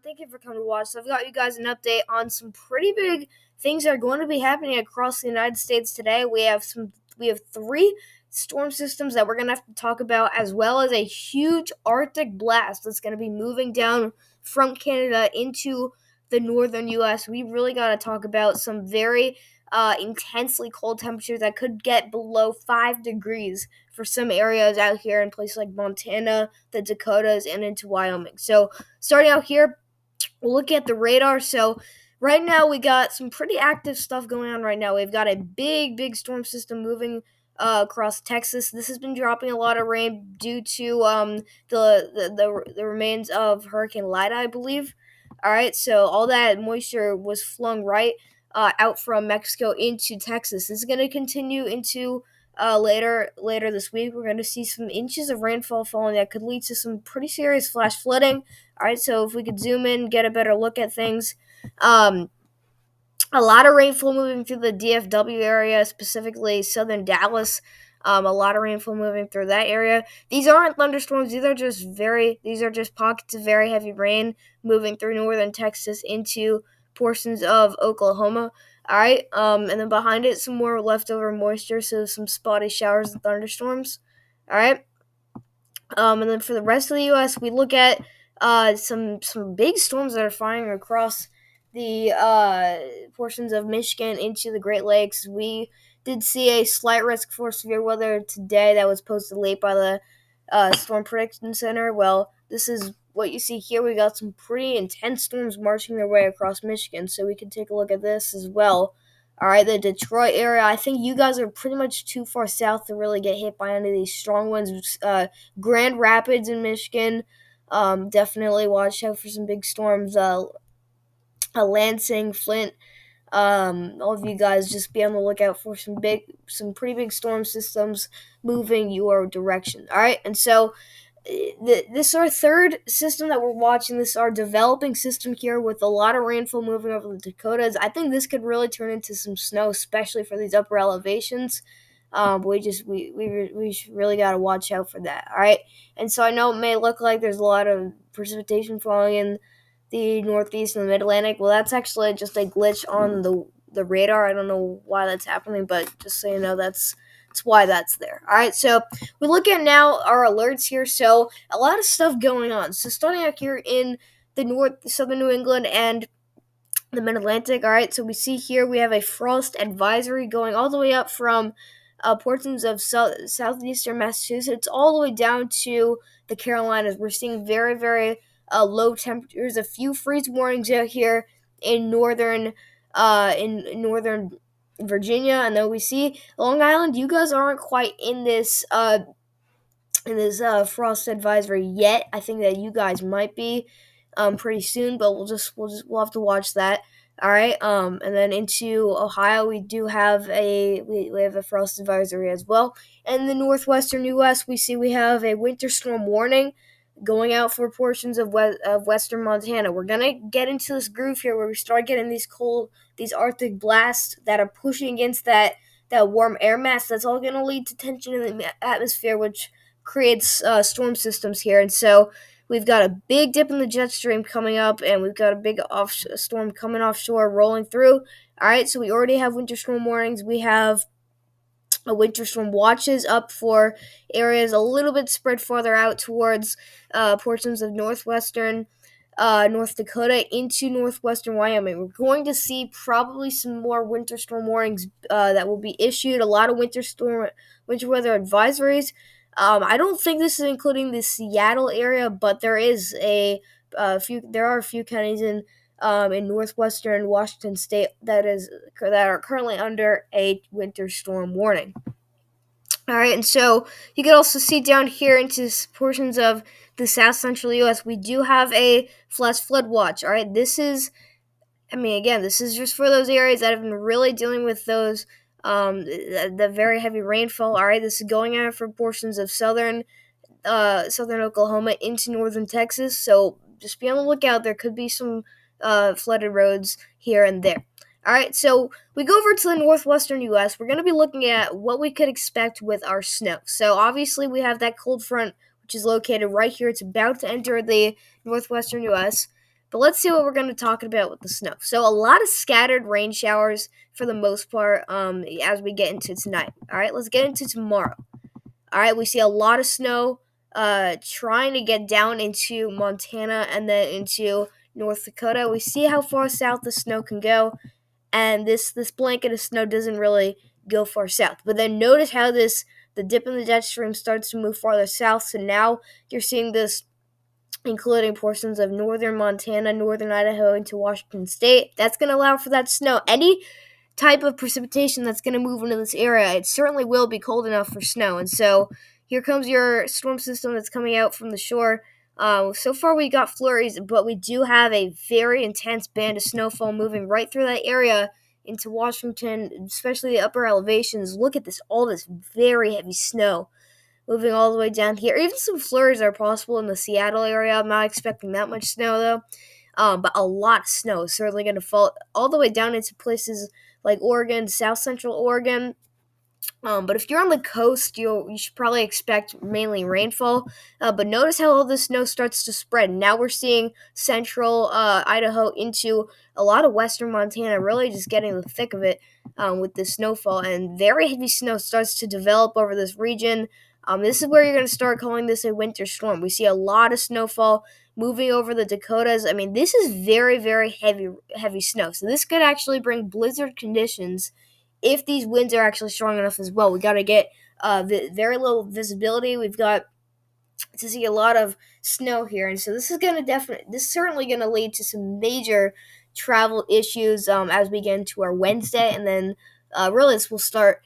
Thank you for coming to watch. So I've got you guys an update on some pretty big things that are going to be happening across the United States today. We have three storm systems that we're going to have to talk about, as well as a huge Arctic blast that's going to be moving down from Canada into the Northern U.S. We really got to talk about some very intensely cold temperatures that could get below 5 degrees for some areas out here in places like Montana, the Dakotas, and into Wyoming. So starting out here, we'll look at the radar. So right now we got some pretty active stuff going on right now. We've got a big storm system moving across Texas. This has been dropping a lot of rain due to the remains of Hurricane Lida, I believe. All right, so all that moisture was flung right out from Mexico into Texas. This is going to continue into later this week. We're going to see some inches of rainfall falling that could lead to some pretty serious flash flooding. All right, so if we could zoom in, get a better look at things. A lot of rainfall moving through the DFW area, specifically southern Dallas. A lot of rainfall moving through that area. These aren't thunderstorms. These are just pockets of very heavy rain moving through northern Texas into portions of Oklahoma. All right, and then behind it, some more leftover moisture, so some spotty showers and thunderstorms. All right, and then for the rest of the U.S., we look at some big storms that are firing across the portions of Michigan into the Great Lakes. We did see a slight risk for severe weather today that was posted late by the Storm Prediction Center. Well, this is what you see here. We got some pretty intense storms marching their way across Michigan, so we can take a look at this as well. All right, the Detroit area, I think you guys are pretty much too far south to really get hit by any of these strong winds. Grand Rapids in Michigan, definitely watch out for some big storms. Lansing, Flint, all of you guys just be on the lookout for some pretty big storm systems moving your direction. All right, and so this is our third system that we're watching. This is our developing system here with a lot of rainfall moving over the Dakotas. I think this could really turn into some snow, especially for these upper elevations. We really got to watch out for that. All right, and so I know it may look like there's a lot of precipitation falling in the Northeast and the Mid-Atlantic. Well, that's actually just a glitch on the radar. I don't know why that's happening, but just so you know, that's why that's there. All right, so we look at now our alerts here. So a lot of stuff going on. So starting out here in the southern New England and the Mid-Atlantic. All right, so we see here we have a frost advisory going all the way up from portions of southeastern Massachusetts all the way down to the Carolinas. We're seeing very low temperatures. A few freeze warnings out here in northern Virginia, and then we see Long Island. You guys aren't quite in this frost advisory yet. I think that you guys might be pretty soon, but we'll have to watch that. All right, and then into Ohio, we do have we have a frost advisory as well. And in the northwestern U.S., we have a winter storm warning going out for portions of western Montana. We're gonna get into this groove here where we start getting these Arctic blasts that are pushing against that warm air mass. That's all gonna lead to tension in the atmosphere, which creates storm systems here. And so we've got a big dip in the jet stream coming up, and we've got a big storm coming offshore rolling through. All right, so we already have winter storm warnings. We have winter storm watches up for areas a little bit spread farther out towards portions of northwestern North Dakota into northwestern Wyoming. We're going to see probably some more winter storm warnings that will be issued. A lot of winter weather advisories. I don't think this is including the Seattle area, but there is there are a few counties in northwestern Washington State that are currently under a winter storm warning. All right, and so you can also see down here into portions of the south central U.S. we do have a flash flood watch. All right, this is just for those areas that have been really dealing with those the very heavy rainfall. All right, this is going out for portions of southern Oklahoma into northern Texas. So just be on the lookout. There could be some flooded roads here and there. All right, so we go over to the northwestern U.S. We're going to be looking at what we could expect with our snow. So obviously we have that cold front, which is located right here. It's about to enter the northwestern U.S. But let's see what we're going to talk about with the snow. So a lot of scattered rain showers for the most part as we get into tonight. All right, let's get into tomorrow. All right, we see a lot of snow trying to get down into Montana and then into North Dakota. We see how far south the snow can go, and this blanket of snow doesn't really go far south. But then notice how the dip in the jet stream starts to move farther south. So now you're seeing this including portions of northern Montana, northern Idaho into Washington State. That's going to allow for that snow. Any type of precipitation that's going to move into this area, it certainly will be cold enough for snow. And so here comes your storm system that's coming out from the shore. So far we got flurries, but we do have a very intense band of snowfall moving right through that area into Washington, especially the upper elevations. Look at this, all this very heavy snow moving all the way down here. Even some flurries are possible in the Seattle area. I'm not expecting that much snow though. But a lot of snow is certainly going to fall all the way down into places like Oregon, South Central Oregon. But if you're on the coast, you should probably expect mainly rainfall. But notice how all the snow starts to spread. Now we're seeing central Idaho into a lot of western Montana, really just getting the thick of it with the snowfall. And very heavy snow starts to develop over this region. This is where you're going to start calling this a winter storm. We see a lot of snowfall moving over the Dakotas. I mean, this is very, very heavy snow. So this could actually bring blizzard conditions if these winds are actually strong enough as well. We got to get very little visibility. We've got to see a lot of snow here, and so this is certainly going to lead to some major travel issues as we get into our Wednesday, and then really this will start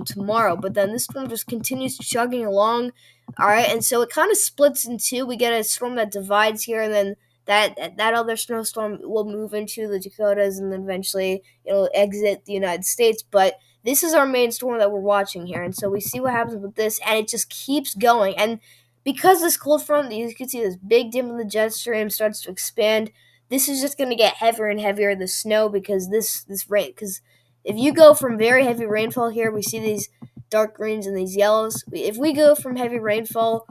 tomorrow. But then this storm just continues chugging along. All right, and so it kind of splits in two. We get a storm that divides here, and then that other snowstorm will move into the Dakotas, and then eventually it'll exit the United States. But this is our main storm that we're watching here, and so we see what happens with this, and it just keeps going. And because this cold front, you can see this big dip in the jet stream starts to expand. This is just going to get heavier and heavier, the snow, because this rain. Because if you go from very heavy rainfall here, we see these dark greens and these yellows. If we go from heavy rainfall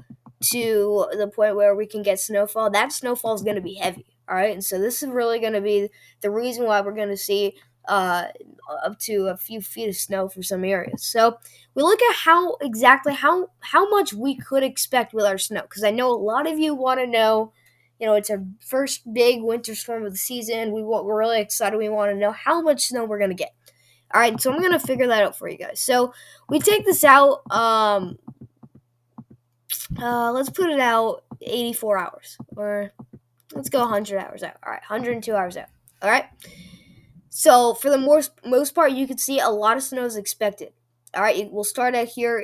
to the point where we can get snowfall, that snowfall is going to be heavy. All right, and so this is really going to be the reason why we're going to see up to a few feet of snow for some areas. So we look at how much we could expect with our snow, because I know a lot of you want to know. It's our first big winter storm of the season. We're really excited. We want to know how much snow we're gonna get. All right, so I'm gonna figure that out for you guys. So we take this out. Let's put it out 84 hours, or let's go 100 hours out. All right, 102 hours out. All right. So for the most part, you can see a lot of snow is expected. All right, we'll start out here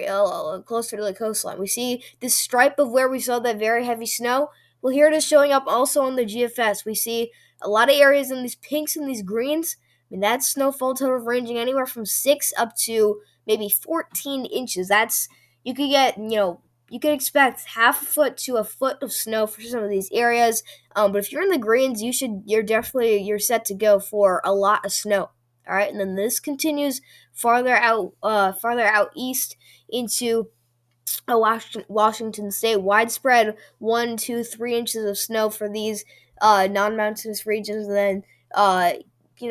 closer to the coastline. We see this stripe of where we saw that very heavy snow. Well, here it is showing up also on the GFS. We see a lot of areas in these pinks and these greens. I mean, that's snowfall total ranging anywhere from 6 up to maybe 14 inches. That's you could get, you could expect half a foot to a foot of snow for some of these areas. But if you're in the greens, you're set to go for a lot of snow. All right, and then this continues farther out east into Washington State. Widespread 1, 2, 3 inches of snow for these non-mountainous regions, and then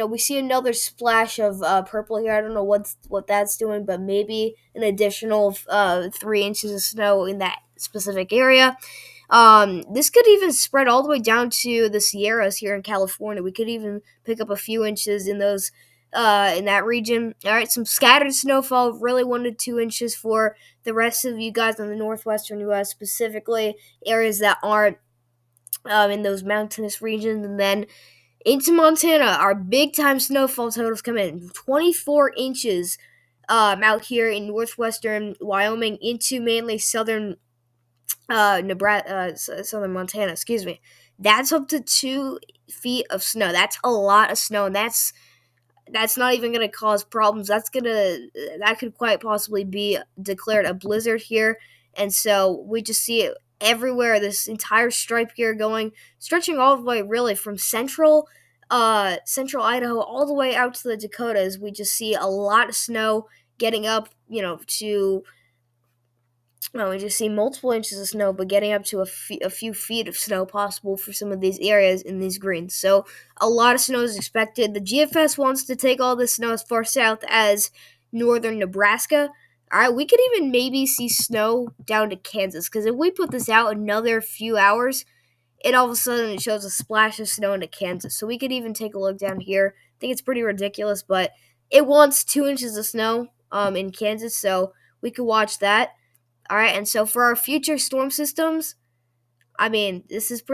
we see another splash of purple here. I don't know what that's doing, but maybe an additional 3 inches of snow in that specific area. This could even spread all the way down to the Sierras here in California. We could even pick up a few inches in those in that region. All right, some scattered snowfall, really 1 to 2 inches for the rest of you guys in the northwestern U.S., specifically areas that aren't in those mountainous regions. And then into Montana, our big-time snowfall totals come in. 24 inches out here in northwestern Wyoming into mainly southern southern Montana, excuse me. That's up to 2 feet of snow. That's a lot of snow, and that's not even going to cause problems. That could quite possibly be declared a blizzard here, and so we just see it everywhere. This entire stripe here stretching all the way really from central Idaho all the way out to the Dakotas. We just see a lot of snow getting up, to we just see multiple inches of snow, but getting up to a few feet of snow possible for some of these areas in these greens. So a lot of snow is expected. The GFS wants to take all this snow as far south as northern Nebraska. All right, we could even maybe see snow down to Kansas, because if we put this out another few hours, it all of a sudden it shows a splash of snow into Kansas. So we could even take a look down here. I think it's pretty ridiculous, but it wants 2 inches of snow in Kansas, so we could watch that. All right, and so for our future storm systems, I mean, this is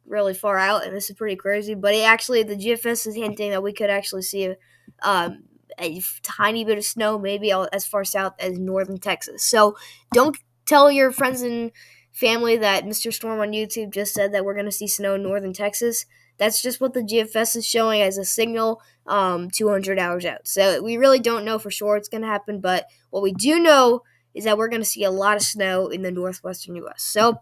really far out, and this is pretty crazy. But the GFS is hinting that we could actually see um, a tiny bit of snow, maybe as far south as northern Texas. So don't tell your friends and family that Mr. Storm on YouTube just said that we're going to see snow in northern Texas. That's just what the GFS is showing as a signal 200 hours out. So we really don't know for sure it's going to happen, but what we do know is that we're going to see a lot of snow in the northwestern U.S. So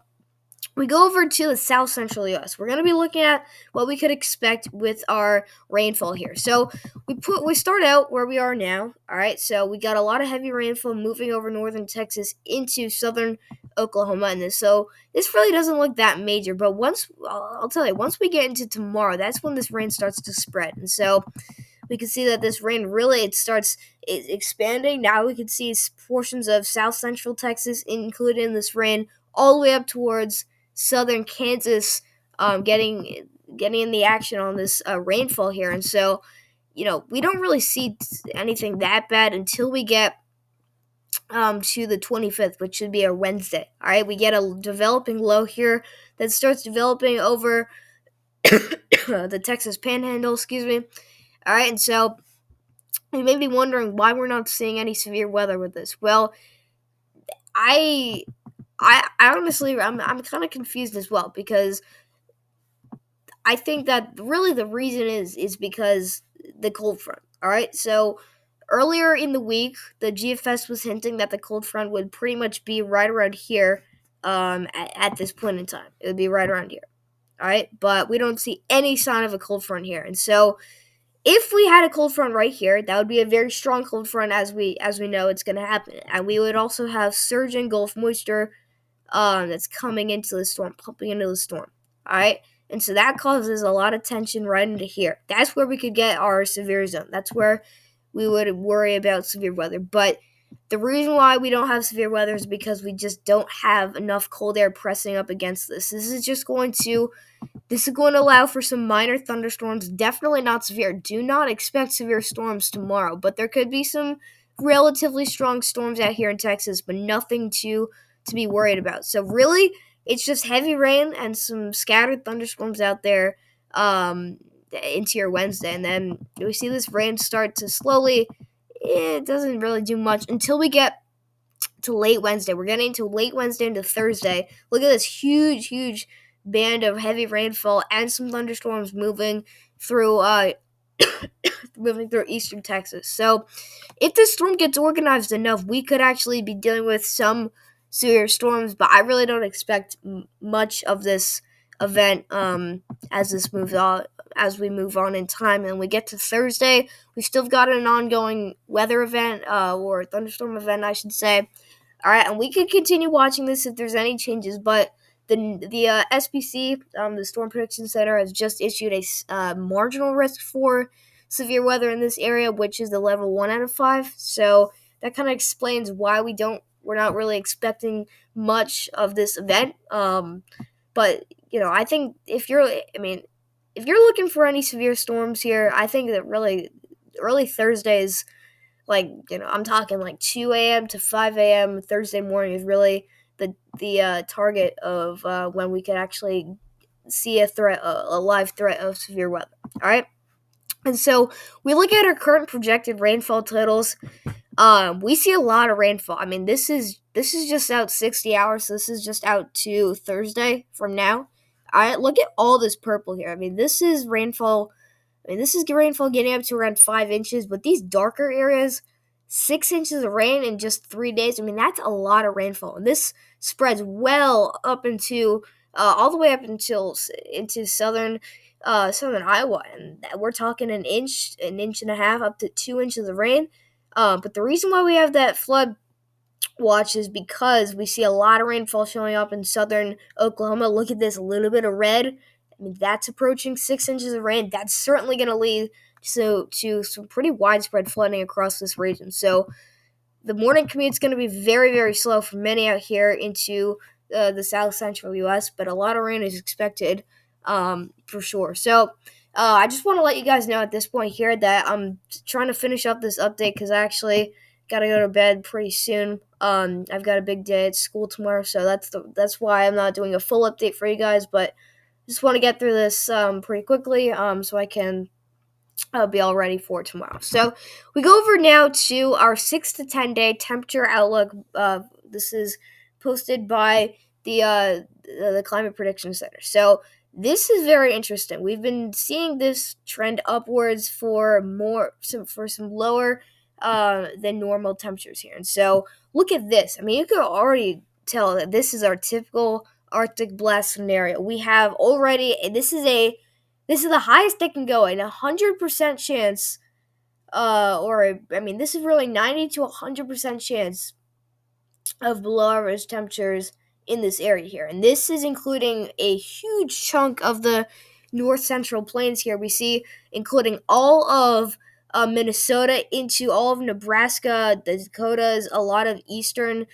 we go over to the south central U.S. We're going to be looking at what we could expect with our rainfall here. So we start out where we are now. All right, so we got a lot of heavy rainfall moving over northern Texas into southern Oklahoma, and this really doesn't look that major. But I'll tell you, once we get into tomorrow, that's when this rain starts to spread, and so we can see that this rain really it starts expanding. Now we can see portions of south central Texas included in this rain, all the way up towards southern Kansas, getting in the action on this rainfall here. And so, we don't really see anything that bad until we get to the 25th, which should be a Wednesday. All right, we get a developing low here that starts developing over the Texas Panhandle. Excuse me. All right, and so you may be wondering why we're not seeing any severe weather with this. Well, I I honestly I'm kind of confused as well, because I think that really the reason is because the cold front. All right, so earlier in the week, the GFS was hinting that the cold front would pretty much be right around here. At this point in time, it would be right around here. All right, but we don't see any sign of a cold front here, and so if we had a cold front right here, that would be a very strong cold front, as we know it's going to happen, and we would also have surging Gulf moisture that's coming into the storm, pumping into the storm. All right. And so that causes a lot of tension right into here. That's where we could get our severe zone. That's where we would worry about severe weather. But the reason why we don't have severe weather is because we just don't have enough cold air pressing up against this. This is going to allow for some minor thunderstorms, definitely not severe. Do not expect severe storms tomorrow, but there could be some relatively strong storms out here in Texas, but nothing to be worried about. So really, it's just heavy rain and some scattered thunderstorms out there into your Wednesday, and then we see this rain start to slowly. It doesn't really do much until we get to late Wednesday. We're getting to late Wednesday into Thursday. Look at this huge band of heavy rainfall and some thunderstorms through uh moving through eastern Texas. So if this storm gets organized enough, we could actually be dealing with some severe storms, but I really don't expect much of this event as this moves on as we move on in time. And we get to Thursday, we've still got an ongoing weather event, or thunderstorm event, I should say. All right, and we could continue watching this if there's any changes, but the SPC, the Storm Prediction Center, has just issued a marginal risk for severe weather in this area, which is the level 1 out of 5. So that kind of explains why we're not really expecting much of this event. But I think if you're looking for any severe storms here, I think that really early Thursdays, I'm talking like 2 a.m. to 5 a.m. Thursday morning is really the target of when we could actually see a live threat of severe weather. All right, and so we look at our current projected rainfall totals. We see a lot of rainfall. I mean, this is just out 60 hours. So this is just out to Thursday from now. All right, look at all this purple here. I mean, this is rainfall getting up to around 5 inches, but these darker areas, 6 inches of rain in just 3 days. I mean, that's a lot of rainfall, and this spreads well up into all the way up until into southern Iowa, and we're talking an inch and a half, up to 2 inches of rain. But the reason why we have that flood watch is because we see a lot of rainfall showing up in southern Oklahoma. Look at this, a little bit of red. I mean, that's approaching 6 inches of rain. That's certainly going to lead to some pretty widespread flooding across this region. So the morning commute is going to be very, very slow for many out here into the south central U.S., but a lot of rain is expected for sure. So I just want to let you guys know at this point here that I'm trying to finish up this update because I actually got to go to bed pretty soon. I've got a big day at school tomorrow, so that's why I'm not doing a full update for you guys, but just want to get through this pretty quickly so I can I'll be all ready for tomorrow. So we go over now to our 6 to 10 day temperature outlook. This is posted by the Climate Prediction Center. So this is very interesting. We've been seeing this trend upwards for some lower than normal temperatures here. And so look at this. I mean, you can already tell that this is our typical Arctic blast scenario. We have already this is the highest it can go, and 100% chance, this is really 90 to 100% chance of below average temperatures in this area here. And this is including a huge chunk of the north central plains here. We see including all of Minnesota into all of Nebraska, the Dakotas, a lot of eastern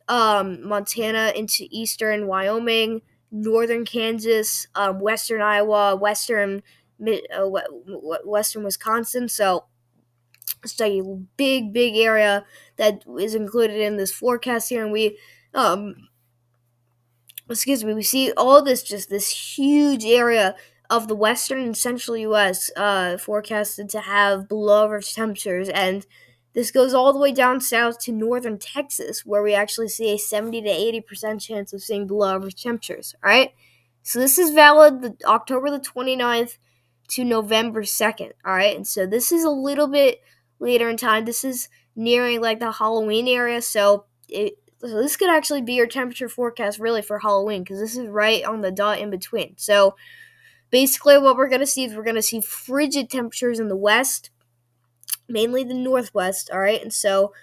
Montana into eastern Wyoming, northern Kansas, western Iowa, western Wisconsin. So it's a big, big area that is included in this forecast here, and we see all this huge area of the western and central U.S. Forecasted to have below average temperatures, and this goes all the way down south to northern Texas, where we actually see a 70 to 80% chance of seeing below average temperatures. All right, so this is valid October the 29th to November 2nd. All right, and so this is a little bit later in time. This is nearing like the Halloween area, so this could actually be your temperature forecast really for Halloween because this is right on the dot in between. So basically what we're going to see is we're going to see frigid temperatures in the west, mainly the northwest, all right? And so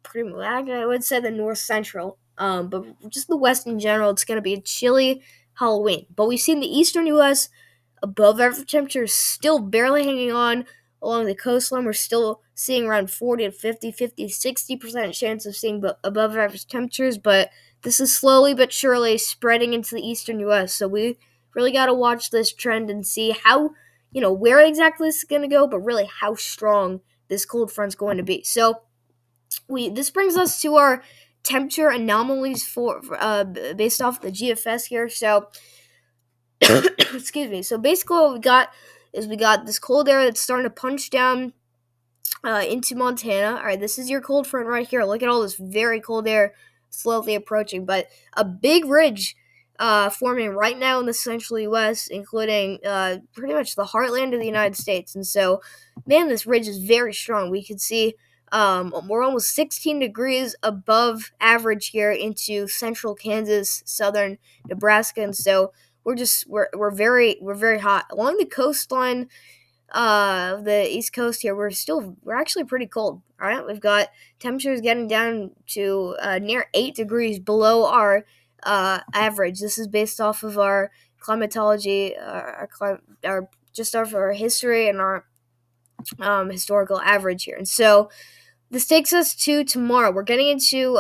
pretty much, I would say the north central, but just the west in general, it's going to be a chilly Halloween. But we see in the eastern U.S., above average temperatures still barely hanging on along the coastline. We're still seeing around 40 to 60% chance of seeing above average temperatures, but this is slowly but surely spreading into the eastern U.S. So we really got to watch this trend and see how, where exactly this is going to go, but really how strong this cold front's going to be. So this brings us to our temperature anomalies for based off the GFS here. So excuse me. So basically what we got this cold air that's starting to punch down into Montana. All right, this is your cold front right here. Look at all this very cold air slowly approaching, but a big ridge forming right now in the central U.S., including pretty much the heartland of the United States. And so, man, this ridge is very strong. We can see we're almost 16 degrees above average here into central Kansas, southern Nebraska, and so we're very hot along the coastline of the East Coast here. We're actually pretty cold. All right, we've got temperatures getting down to near 8 degrees below our average. This is based off of our climatology, our just off our history and our historical average here. And so this takes us to tomorrow. We're getting into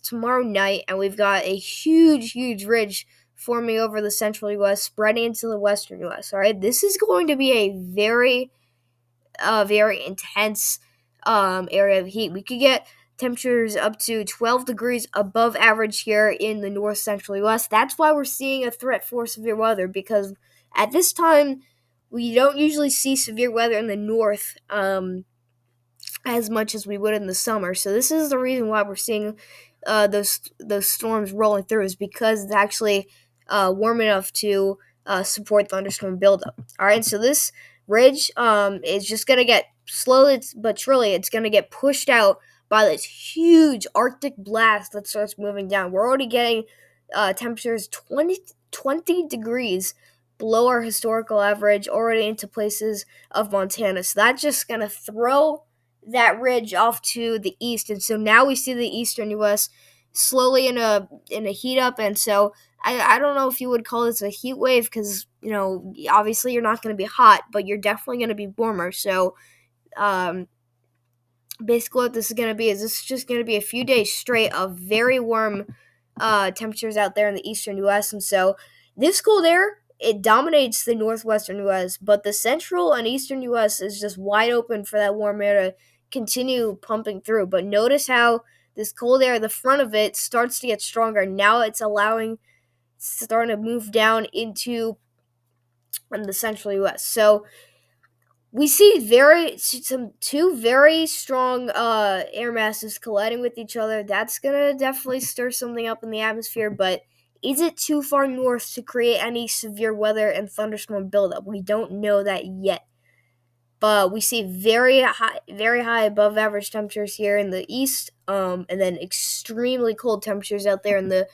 tomorrow night, and we've got a huge ridge forming over the central U.S., spreading into the western U.S. All right, this is going to be a very intense area of heat. We could get temperatures up to 12 degrees above average here in the north central U.S. That's why we're seeing a threat for severe weather, because at this time we don't usually see severe weather in the north as much as we would in the summer. So this is the reason why we're seeing those storms rolling through, is because it's actually warm enough to support thunderstorm buildup. All right, so this ridge is just going to get slowly but surely, it's going to get pushed out by this huge Arctic blast that starts moving down. We're already getting temperatures 20 degrees below our historical average already into places of Montana. So that's just going to throw that ridge off to the east, and so now we see the eastern U.S. slowly in a heat up, and so I don't know if you would call this a heat wave because obviously you're not going to be hot, but you're definitely going to be warmer. So um, basically what this is going to be is this is just going to be a few days straight of very warm temperatures out there in the eastern U.S. And so this cold air, it dominates the northwestern U.S., but the central and eastern U.S. is just wide open for that warm air to continue pumping through. But notice how this cold air, the front of it, starts to get stronger. Now it's starting to move down into the central U.S. So we see two very strong air masses colliding with each other. That's gonna definitely stir something up in the atmosphere, but is it too far north to create any severe weather and thunderstorm buildup? We don't know that yet. But we see very high above average temperatures here in the east, and then extremely cold temperatures out there in the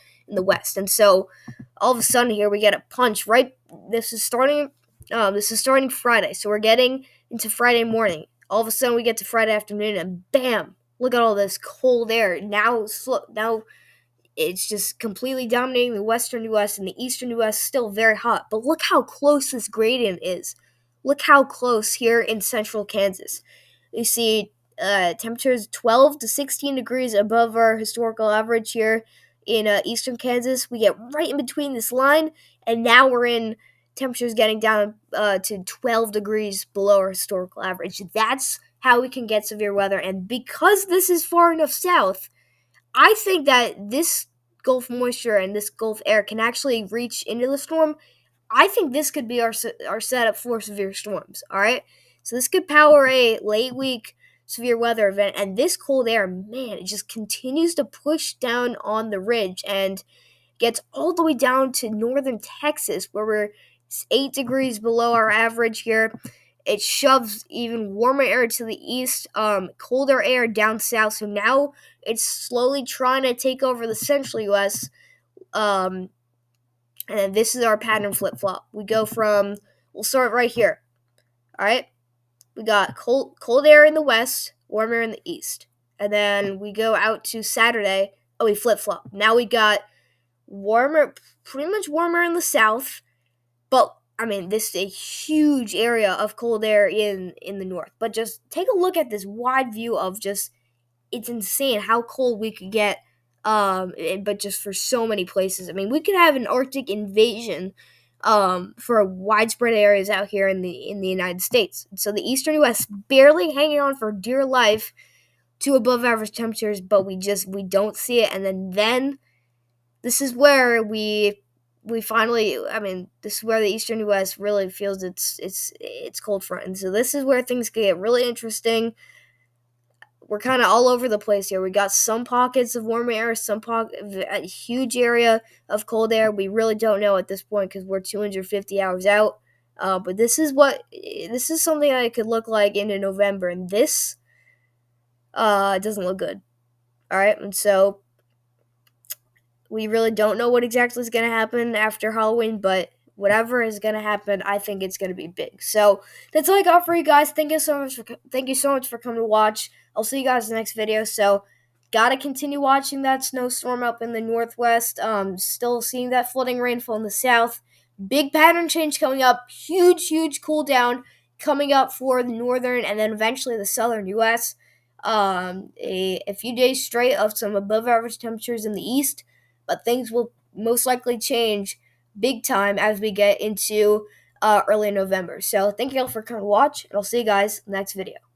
west. And so all of a sudden here we get a punch. Right, this is starting. This is starting Friday, so we're getting into Friday morning. All of a sudden we get to Friday afternoon, and bam! Look at all this cold air. Now it's just completely dominating the western U.S. and the eastern U.S. Still very hot. But look how close this gradient is. Look how close here in central Kansas. You see temperatures 12 to 16 degrees above our historical average here in eastern Kansas. We get right in between this line, and now we're in temperatures getting down to 12 degrees below our historical average. That's how we can get severe weather. And because this is far enough south, I think that this Gulf moisture and this Gulf air can actually reach into the storm. I think this could be our setup for severe storms. All right, so this could power a late week severe weather event, and this cold air, man, it just continues to push down on the ridge and gets all the way down to northern Texas, where we're 8 degrees below our average here. It shoves even warmer air to the east, colder air down south. So now it's slowly trying to take over the central U.S. And then this is our pattern flip flop. We'll start right here. All right, we got cold air in the west, warm air in the east, and then we go out to Saturday. Oh, we flip flop. Now we got warmer, pretty much warmer in the south, but I mean, this is a huge area of cold air in the north. But just take a look at this wide view of just, it's insane how cold we could get. But just for so many places. I mean, we could have an Arctic invasion for widespread areas out here in the United States. So the eastern U.S. barely hanging on for dear life to above average temperatures, but we don't see it. And then this is where we finally, I mean, this is where the eastern U.S. really feels its cold front, and so this is where things get really interesting. We're kind of all over the place here. We got some pockets of warm air, a huge area of cold air. We really don't know at this point because we're 250 hours out. But this is something that it could look like into November, and this doesn't look good. All right, and so we really don't know what exactly is going to happen after Halloween, but whatever is going to happen, I think it's going to be big. So that's all I got for you guys. Thank you so much for coming to watch. I'll see you guys in the next video. So gotta continue watching that snowstorm up in the northwest. Still seeing that flooding rainfall in the south. Big pattern change coming up. Huge cool down coming up for the northern and then eventually the southern U.S. A few days straight of some above average temperatures in the east, but things will most likely change big time as we get into early November. So thank you all for coming to watch, and I'll see you guys in the next video.